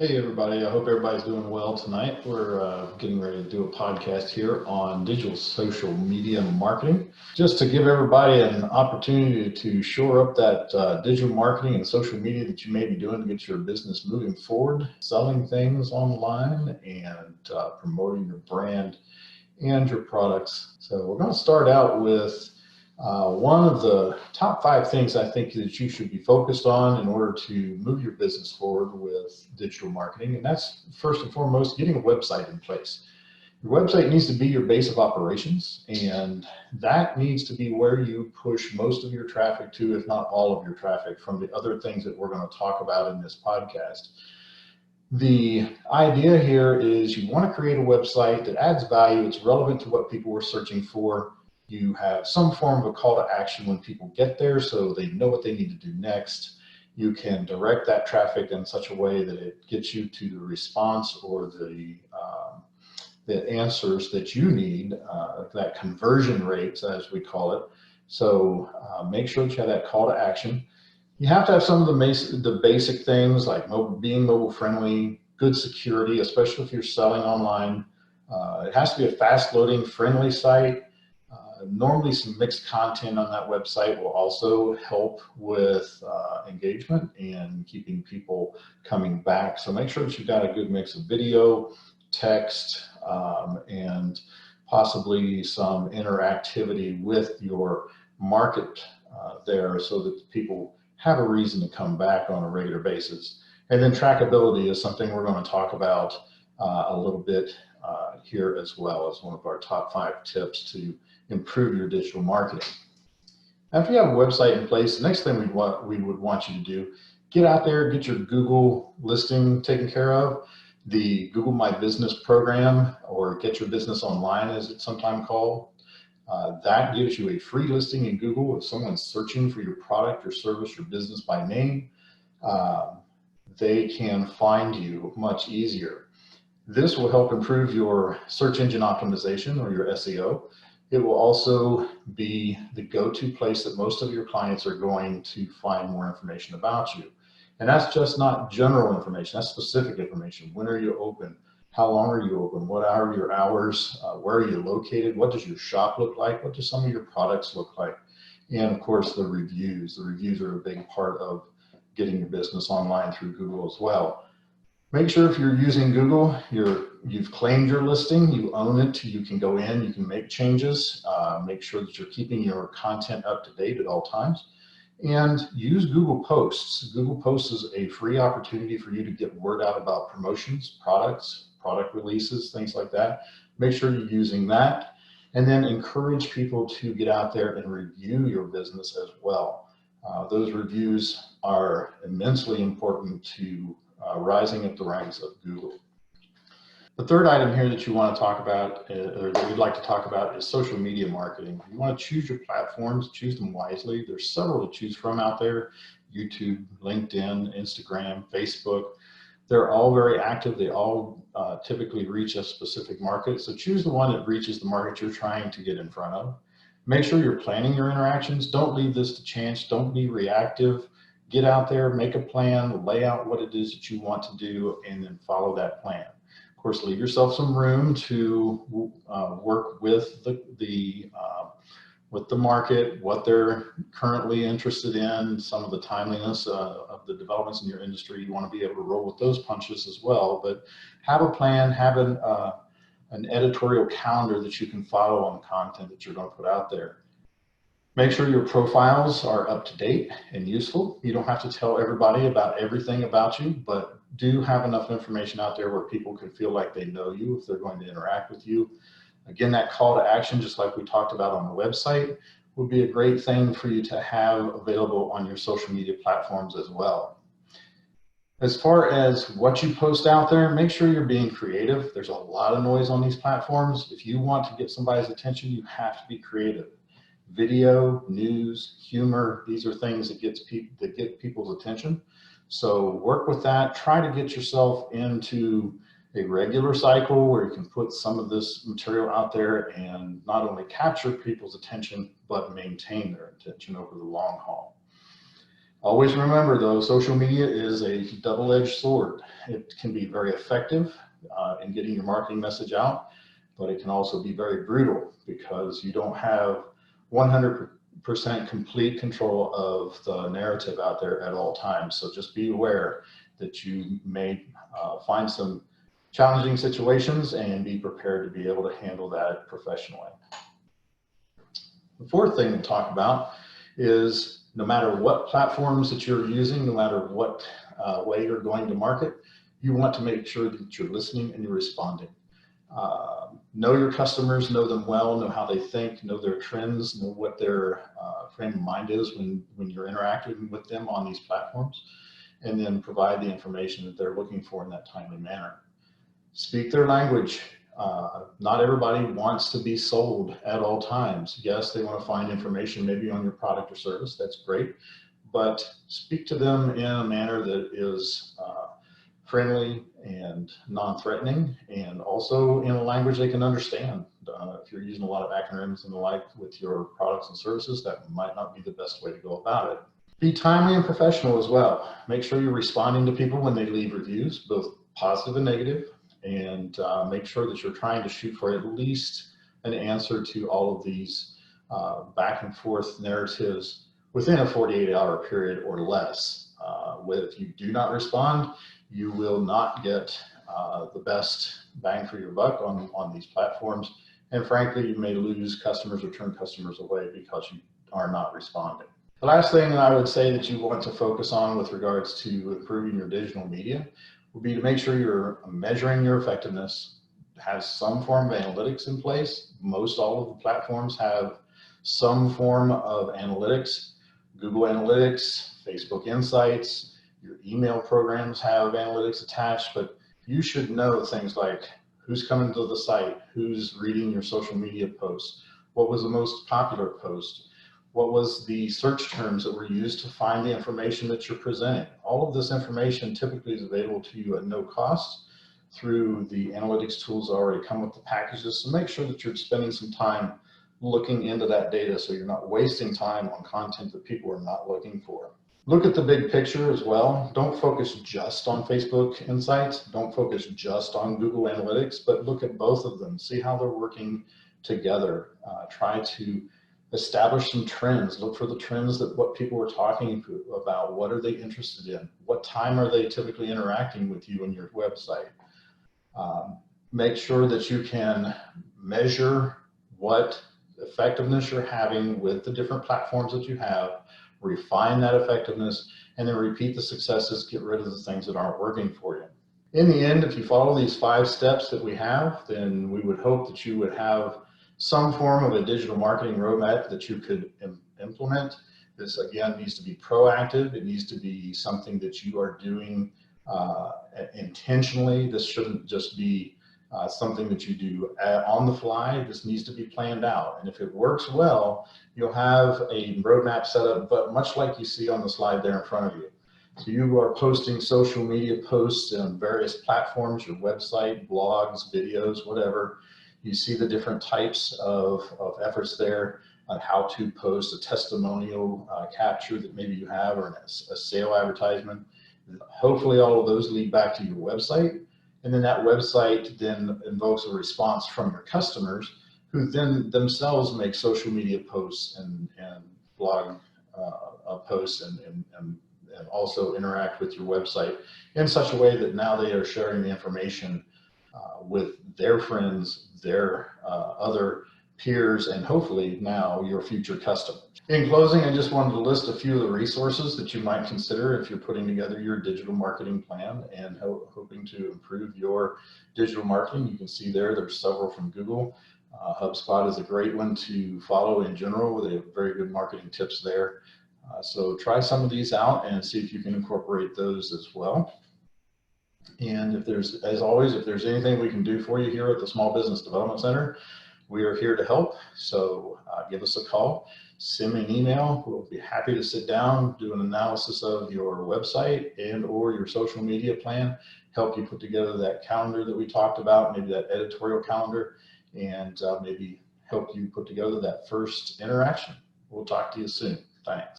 Hey everybody, I hope everybody's doing well tonight. We're getting ready to do a podcast here on digital social media marketing. Just to give everybody an opportunity to shore up that digital marketing and social media that you may be doing to get your business moving forward, selling things online and promoting your brand and your products. So we're going to start out with one of the top 5 things I think that you should be focused on in order to move your business forward with digital marketing. And that's first and foremost, getting a website in place. Your website needs to be your base of operations, and that needs to be where you push most of your traffic to, if not all of your traffic, from the other things that we're going to talk about in this podcast. The idea here is you want to create a website that adds value, it's relevant to what people are searching for. You have some form of a call to action when people get there so they know what they need to do next. You can direct that traffic in such a way that it gets you to the response or the answers that you need, that conversion rates as we call it. So make sure that you have that call to action. You have to have some of the basic things like being mobile friendly, good security, especially if you're selling online. It has to be a fast loading friendly site. Normally some mixed content on that website will also help with engagement and keeping people coming back. So make sure that you've got a good mix of video, text, and possibly some interactivity with your market there so that people have a reason to come back on a regular basis. And then trackability is something we're going to talk about a little bit here as well as one of our top 5 tips to improve your digital marketing. After you have a website in place, the next thing we would want you to do, get out there, get your Google listing taken care of, the Google My Business program, or Get Your Business Online as it's sometimes called. That gives you a free listing in Google. If someone's searching for your product, your service, your business by name, they can find you much easier. This will help improve your search engine optimization or your SEO. It will also be the go-to place that most of your clients are going to find more information about you. And that's just not general information, that's specific information. When are you open? How long are you open? What are your hours? Where are you located? What does your shop look like? What do some of your products look like? And of course, the reviews. The reviews are a big part of getting your business online through Google as well. Make sure if you're using Google, you've claimed your listing, you own it, you can go in, you can make changes, make sure that you're keeping your content up to date at all times, and use Google Posts. Google Posts is a free opportunity for you to get word out about promotions, products, product releases, things like that. Make sure you're using that, and then encourage people to get out there and review your business as well. Those reviews are immensely important to rising up the ranks of Google. The third item here that you want to talk about, or that we'd like to talk about, is social media marketing. You want to choose your platforms, choose them wisely. There's several to choose from out there: YouTube, LinkedIn, Instagram, Facebook. They're all very active. They all typically reach a specific market. So choose the one that reaches the market you're trying to get in front of. Make sure you're planning your interactions. Don't leave this to chance. Don't be reactive. Get out there, make a plan, lay out what it is that you want to do, and then follow that plan. Of course, leave yourself some room to work with the market, what they're currently interested in, some of the timeliness of the developments in your industry. You want to be able to roll with those punches as well, but have a plan, have an editorial calendar that you can follow on the content that you're going to put out there. Make sure your profiles are up to date and useful. You don't have to tell everybody about everything about you, but do have enough information out there where people can feel like they know you if they're going to interact with you. Again, that call to action, just like we talked about on the website, would be a great thing for you to have available on your social media platforms as well. As far as what you post out there, make sure you're being creative. There's a lot of noise on these platforms. If you want to get somebody's attention, you have to be creative. Video, news, humor, these are things that get people's attention. So work with that. Try to get yourself into a regular cycle where you can put some of this material out there and not only capture people's attention, but maintain their attention over the long haul. Always remember though, social media is a double-edged sword. It can be very effective in getting your marketing message out, but it can also be very brutal because you don't have 100% complete control of the narrative out there at all times. So just be aware that you may find some challenging situations and be prepared to be able to handle that professionally. The fourth thing to talk about is no matter what platforms that you're using, no matter what way you're going to market, you want to make sure that you're listening and you're responding. Know your customers, know them well, know how they think, know their trends, know what their frame of mind is when you're interacting with them on these platforms, and then provide the information that they're looking for in that timely manner. Speak their language. Not everybody wants to be sold at all times. Yes, they want to find information maybe on your product or service. That's great. But speak to them in a manner that is friendly and non-threatening, and also in a language they can understand. If you're using a lot of acronyms and the like with your products and services, that might not be the best way to go about it. Be timely and professional as well. Make sure you're responding to people when they leave reviews, both positive and negative, and make sure that you're trying to shoot for at least an answer to all of these back and forth narratives within a 48-hour period or less. If you do not respond, you will not get the best bang for your buck on these platforms. And frankly, you may lose customers or turn customers away because you are not responding. The last thing I would say that you want to focus on with regards to improving your digital media would be to make sure you're measuring your effectiveness, have some form of analytics in place. Most all of the platforms have some form of analytics. Google Analytics, Facebook Insights, your email programs have analytics attached, but you should know things like who's coming to the site, who's reading your social media posts, what was the most popular post, what was the search terms that were used to find the information that you're presenting. All of this information typically is available to you at no cost through the analytics tools that already come with the packages. So make sure that you're spending some time looking into that data so you're not wasting time on content that people are not looking for. Look at the big picture as well. Don't focus just on Facebook Insights. Don't focus just on Google Analytics, but look at both of them. See how they're working together. Try to establish some trends. Look for the trends that what people are talking about. What are they interested in? What time are they typically interacting with you on your website? Make sure that you can measure what effectiveness you're having with the different platforms that you have, refine that effectiveness, and then repeat the successes, get rid of the things that aren't working for you. In the end, if you follow these 5 steps that we have, then we would hope that you would have some form of a digital marketing roadmap that you could implement. This again needs to be proactive. It needs to be something that you are doing intentionally. This shouldn't just be something that you do on the fly. This needs to be planned out. And if it works well, you'll have a roadmap set up, but much like you see on the slide there in front of you. So you are posting social media posts on various platforms, your website, blogs, videos, whatever. You see the different types of efforts there on how to post a testimonial capture that maybe you have, or a sale advertisement. Hopefully all of those lead back to your website. And then that website then invokes a response from your customers, who then themselves make social media posts and blog posts and also interact with your website in such a way that now they are sharing the information with their friends, their other peers, and hopefully now your future customers. In closing, I just wanted to list a few of the resources that you might consider if you're putting together your digital marketing plan and hoping to improve your digital marketing. You can see there's several from Google. HubSpot is a great one to follow in general. They have very good marketing tips there. So try some of these out and see if you can incorporate those as well. And if there's, as always, if there's anything we can do for you here at the Small Business Development Center, we are here to help. So give us a call, send me an email. We'll be happy to sit down, do an analysis of your website and or your social media plan, help you put together that calendar that we talked about, maybe that editorial calendar, and maybe help you put together that first interaction. We'll talk to you soon. Thanks.